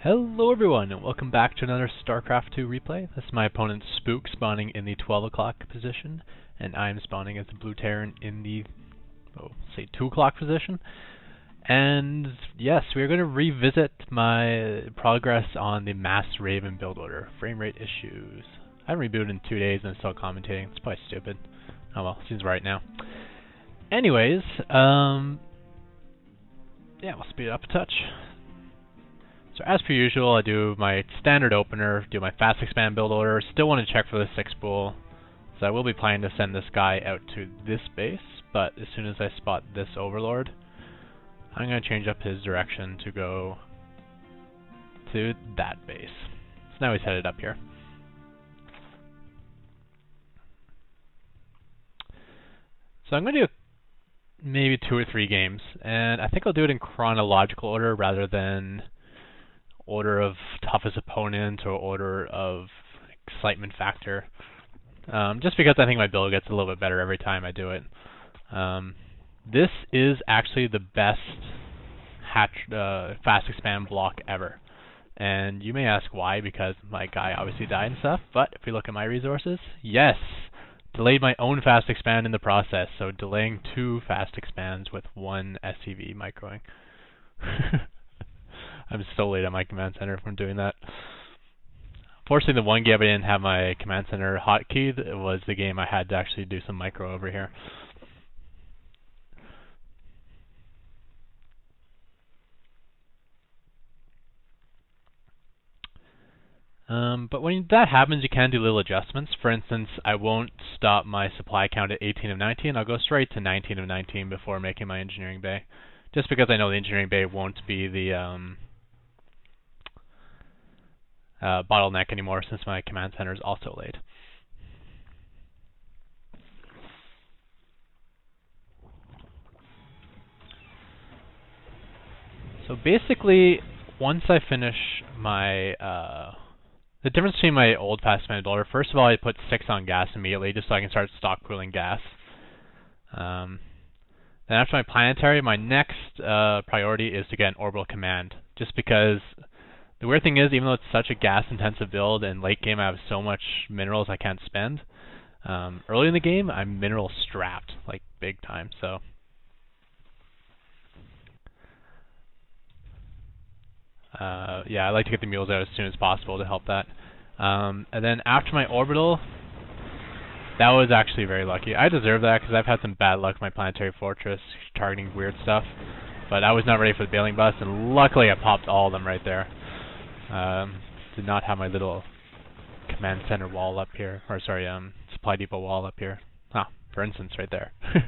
Hello everyone, and welcome back to another Starcraft 2 replay. This is my opponent Spook spawning in the 12 o'clock position, and I'm spawning as the Blue Terran in the, say 2 o'clock position. And yes, we are going to revisit my progress on the Mass Raven build order. Frame rate issues. I haven't rebooted in 2 days and I'm still commentating. It's probably stupid. Oh well, seems right now. Anyways, yeah, we'll speed it up a touch. So as per usual, I do my standard opener, do my fast expand build order. Still want to check for the 6 spool. So I will be planning to send this guy out to this base, but as soon as I spot this overlord, I'm going to change up his direction to go to that base. So now he's headed up here. So I'm going to do maybe 2 or 3 games, and I think I'll do it in chronological order rather than order of toughest opponent or order of excitement factor. Just because I think my build gets a little bit better every time I do it. This is actually the best fast expand block ever. And you may ask why, because my guy obviously died and stuff, but if we look at my resources, yes! Delayed my own fast expand in the process, so delaying 2 fast expands with 1 SCV microing. I'm so late at my command center from doing that. Fortunately, the one game I didn't have my command center hotkeyed was the game I had to actually do some micro over here. But when that happens, you can do little adjustments. For instance, I won't stop my supply count at 18 of 19. I'll go straight to 19 of 19 before making my engineering bay. Just because I know the engineering bay won't be the bottleneck anymore, since my command center is also late. So basically, once I finish my the difference between my old fast expand builder, first of all, I put 6 on gas immediately just so I can start stock pooling gas. Then after my planetary, my next priority is to get an orbital command, just because the weird thing is, even though it's such a gas-intensive build, and late game I have so much minerals I can't spend, early in the game I'm mineral strapped, like big time, so. Yeah, I like to get the mules out as soon as possible to help that. And then after my orbital, that was actually very lucky. I deserve that because I've had some bad luck with my planetary fortress targeting weird stuff, but I was not ready for the bailing bus, and luckily I popped all of them right there. Did not have my little command center wall up here, or sorry, supply depot wall up here. Ah, for instance, right there. A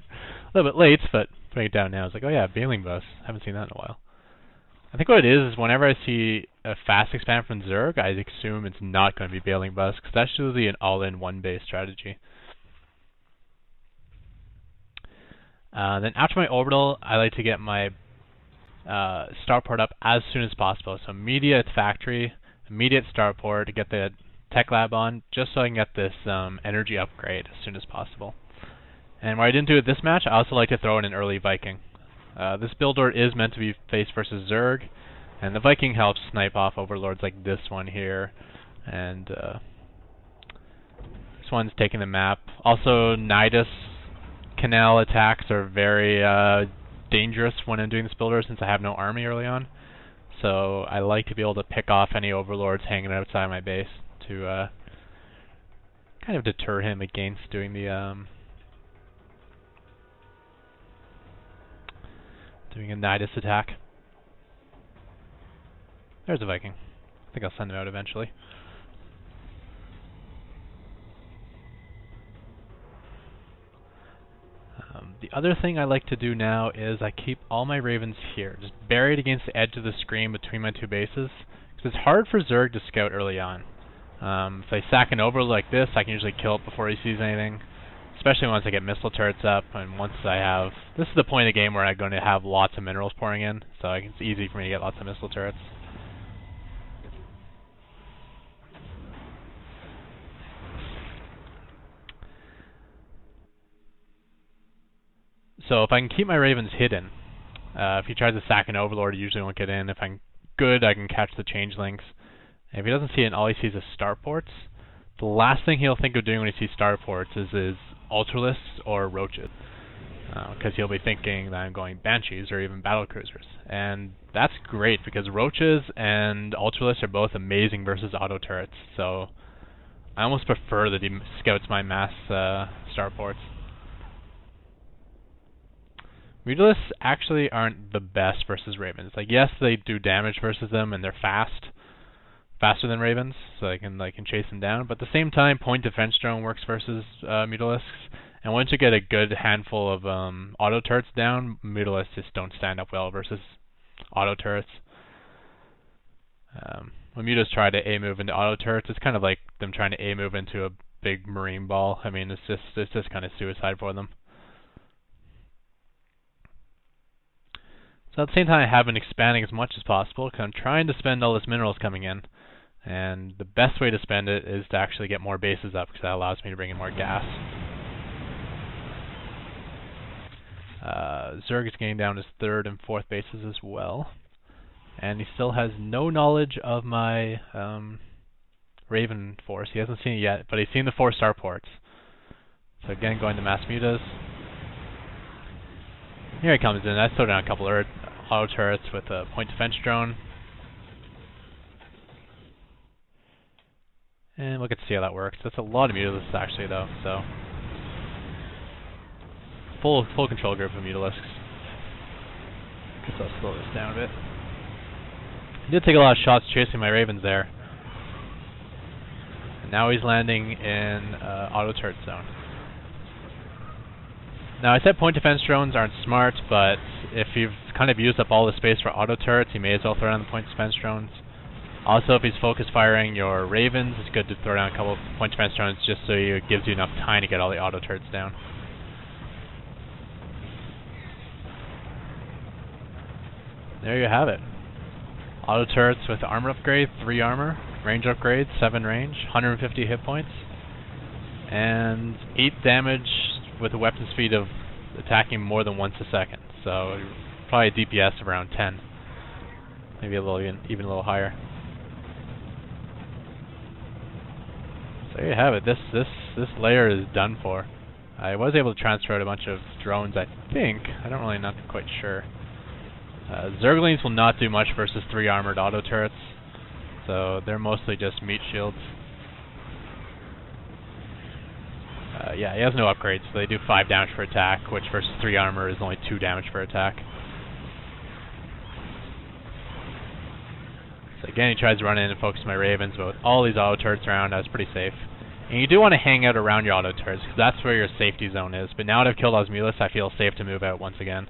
little bit late, but putting it down now, it's like, oh yeah, bailing bus. Haven't seen that in a while. I think what it is whenever I see a fast expand from Zerg, I assume it's not going to be bailing bus, because that's usually an all-in one-base strategy. Then after my orbital, I like to get my starport up as soon as possible. So immediate factory, immediate starport to get the tech lab on, just so I can get this energy upgrade as soon as possible. And what I didn't do with this match, I also like to throw in an early Viking. This build order is meant to be face versus Zerg, and the Viking helps snipe off overlords like this one here, and this one's taking the map. Also, Nidus canal attacks are very dangerous when I'm doing this builder, since I have no army early on. So I like to be able to pick off any overlords hanging outside my base to kind of deter him against doing the doing a Nidus attack. There's a Viking. I think I'll send him out eventually. The other thing I like to do now is I keep all my ravens here, just buried against the edge of the screen between my 2 bases, because it's hard for Zerg to scout early on. If I sack an overlord like this, I can usually kill it before he sees anything, especially once I get missile turrets up, and once I have... This is the point of the game where I'm going to have lots of minerals pouring in, so it's easy for me to get lots of missile turrets. So if I can keep my ravens hidden, if he tries to sack an overlord, he usually won't get in. If I can good I can catch the changelings. If he doesn't see it and all he sees is starports, the last thing he'll think of doing when he sees starports is ultralisks or roaches. Because he'll be thinking that I'm going banshees or even battle cruisers. And that's great because roaches and ultralisks are both amazing versus auto turrets. So I almost prefer that he scouts my mass starports. Mutalisks actually aren't the best versus ravens. Like, yes, they do damage versus them and they're faster than ravens, so I can chase them down. But at the same time, point defense drone works versus mutalisks. And once you get a good handful of auto turrets down, mutalisks just don't stand up well versus auto turrets. When mutas try to A-move into auto turrets, it's kind of like them trying to A-move into a big marine ball. I mean, it's just kind of suicide for them. So at the same time, I have been expanding as much as possible because I'm trying to spend all this minerals coming in. And the best way to spend it is to actually get more bases up because that allows me to bring in more gas. Zerg is getting down his 3rd and 4th bases as well. And he still has no knowledge of my Raven force. He hasn't seen it yet, but he's seen the 4 starports. So again, going to mass mutas. Here he comes in. I throw down a couple of auto turrets with a point defense drone. And we'll get to see how that works. That's a lot of mutalisks actually though, so full control group of mutalisks. Guess I'll slow this down a bit. He did take a lot of shots chasing my ravens there. And now he's landing in auto turret zone. Now I said point defense drones aren't smart, but if you've kind of used up all the space for auto turrets, you may as well throw down the point defense drones. Also, if he's focus firing your ravens, it's good to throw down a couple of point defense drones just so it gives you enough time to get all the auto turrets down. There you have it. Auto turrets with armor upgrade, 3 armor, range upgrade, 7 range, 150 hit points, and 8 damage with a weapon speed of attacking more than once a second. So probably a DPS of around 10, maybe a little even a little higher. So there you have it. This layer is done for. I was able to transfer out a bunch of drones, I think. Not quite sure. Zerglings will not do much versus 3 armored auto turrets, so they're mostly just meat shields. Yeah, he has no upgrades, so they do 5 damage per attack, which versus 3 armor is only 2 damage per attack. So again, he tries to run in and focus my ravens, but with all these auto turrets around, that's pretty safe. And you do want to hang out around your auto turrets, because that's where your safety zone is. But now that I've killed all his mutalisks, I feel safe to move out once again.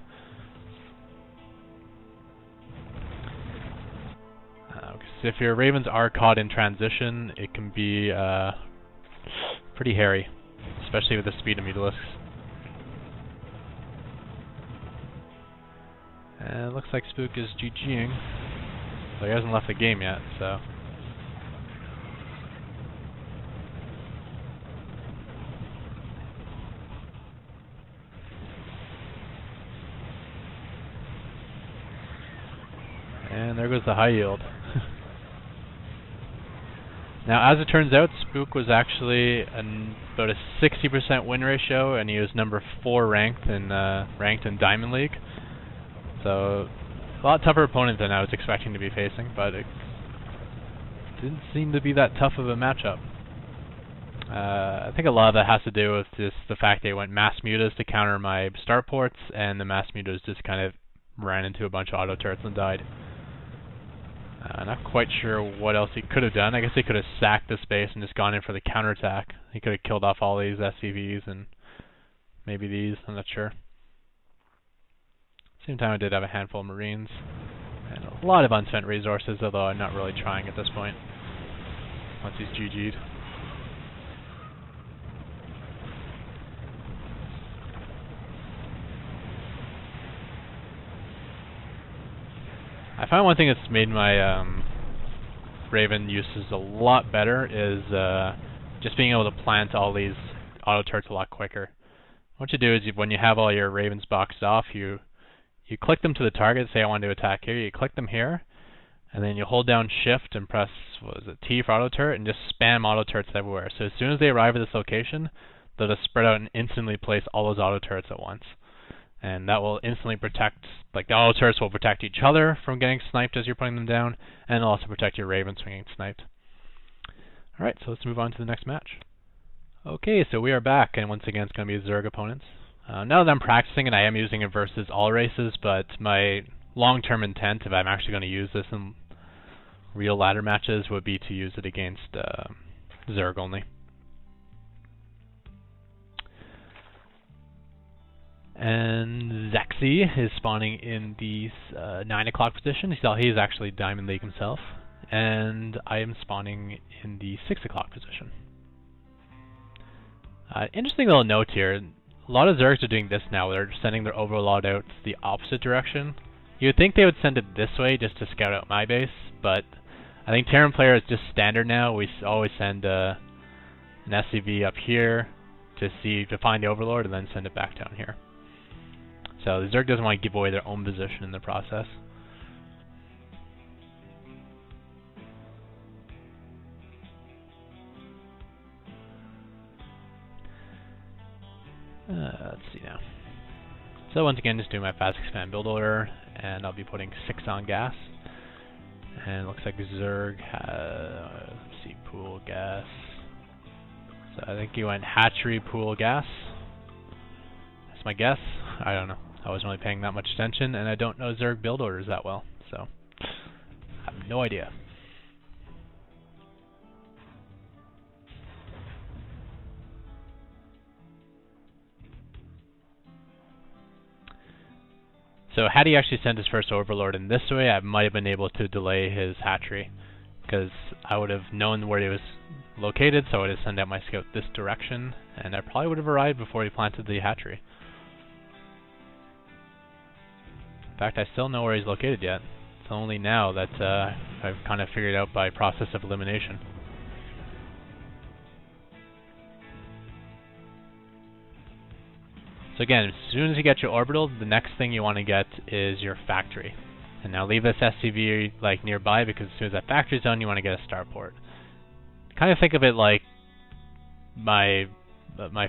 If your ravens are caught in transition, it can be pretty hairy, especially with the speed of mutalisks. And it looks like Spook is GGing. So he hasn't left the game yet, so. And there goes the high yield. Now, as it turns out, Spook was actually about a 60% win ratio, and he was number 4 ranked in Diamond League. So, a lot tougher opponent than I was expecting to be facing, but it didn't seem to be that tough of a matchup. I think a lot of that has to do with just the fact they went mass mutas to counter my starports, and the mass mutas just kind of ran into a bunch of auto turrets and died. Not quite sure what else he could have done. I guess he could have sacked the space and just gone in for the counterattack. He could have killed off all these SCVs and maybe these, I'm not sure. Same time I did have a handful of Marines. And a lot of unspent resources, although I'm not really trying at this point. Once he's GG'd. I find one thing that's made my Raven uses a lot better is just being able to plant all these auto turrets a lot quicker. What you do is when you have all your Ravens boxed off, you click them to the target, say I want to attack here, you click them here, And then you hold down Shift and press, what is it, T for auto turret, and just spam auto turrets everywhere. So as soon as they arrive at this location, they'll just spread out and instantly place all those auto turrets at once. And that will instantly protect, like the auto turrets will protect each other from getting sniped as you're putting them down, and it'll also protect your ravens from getting sniped. Alright, so let's move on to the next match. Okay, so we are back, and once again it's going to be Zerg opponents. Now that I'm practicing it, I am using it versus all races, but my long-term intent, if I'm actually going to use this in real ladder matches, would be to use it against Zerg only. And Zexy is spawning in the 9 o'clock position. He's actually Diamond League himself. And I am spawning in the 6 o'clock position. Interesting little note here. A lot of Zergs are doing this now. They're sending their overlord out the opposite direction. You would think they would send it this way just to scout out my base, but I think Terran player is just standard now. We always send an SCV up here to find the overlord and then send it back down here. So the Zerg doesn't want to give away their own position in the process. Let's see now. So once again, just doing my fast expand build order, and I'll be putting 6 on gas. And it looks like Zerg has, let's see, pool gas. So I think he went hatchery, pool, gas. That's my guess. I don't know. I wasn't really paying that much attention, and I don't know Zerg build orders that well, so I have no idea. So had he actually sent his first overlord in this way, I might have been able to delay his hatchery, because I would have known where he was located, so I would have sent out my scout this direction, and I probably would have arrived before he planted the hatchery. In fact, I still know where he's located yet. It's only now that I've kind of figured out by process of elimination. So again, as soon as you get your orbital, the next thing you want to get is your factory. And now leave this SCV like nearby, because as soon as that factory's done, you want to get a starport. Kind of think of it like my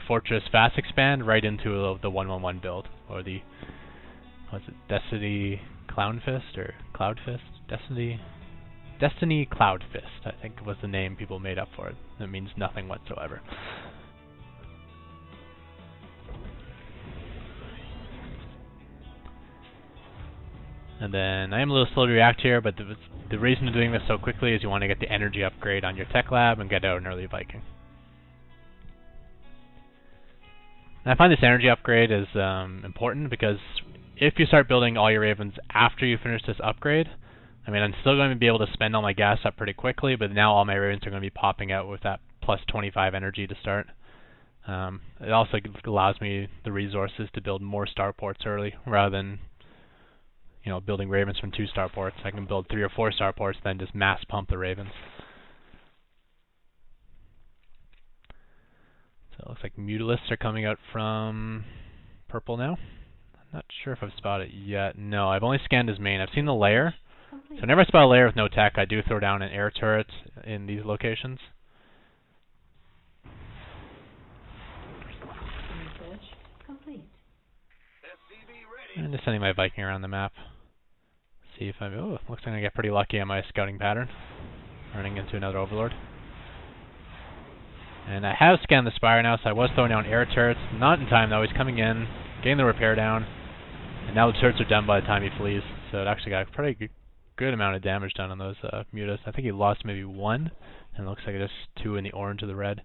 Fortress fast expand right into the 1-1-1 build, or the what's it, Destiny Cloudfist or Cloudfist? Destiny Cloudfist, I think was the name people made up for it. It means nothing whatsoever. And then I am a little slow to react here, but the reason for doing this so quickly is you want to get the energy upgrade on your tech lab and get out an early Viking. And I find this energy upgrade is important because if you start building all your ravens after you finish this upgrade, I mean, I'm still going to be able to spend all my gas up pretty quickly, but now all my ravens are going to be popping out with that plus 25 energy to start. It also allows me the resources to build more starports early, rather than building ravens from 2 starports. I can build 3 or 4 starports, then just mass pump the ravens. So it looks like Mutalisks are coming out from purple now. I'm not sure if I've spotted it yet. No, I've only scanned his main. I've seen the lair. So whenever I spot a lair with no tech, I do throw down an air turret in these locations. And just sending my Viking around the map. See if I'm... Oh, looks like I'm going to get pretty lucky on my scouting pattern. Running into another overlord. And I have scanned the spire now, so I was throwing down air turrets. Not in time though, he's coming in, getting the repair down. And now the turrets are done by the time he flees. So it actually got a pretty good amount of damage done on those mutas. I think he lost maybe 1, and it looks like just 2 in the orange or the red.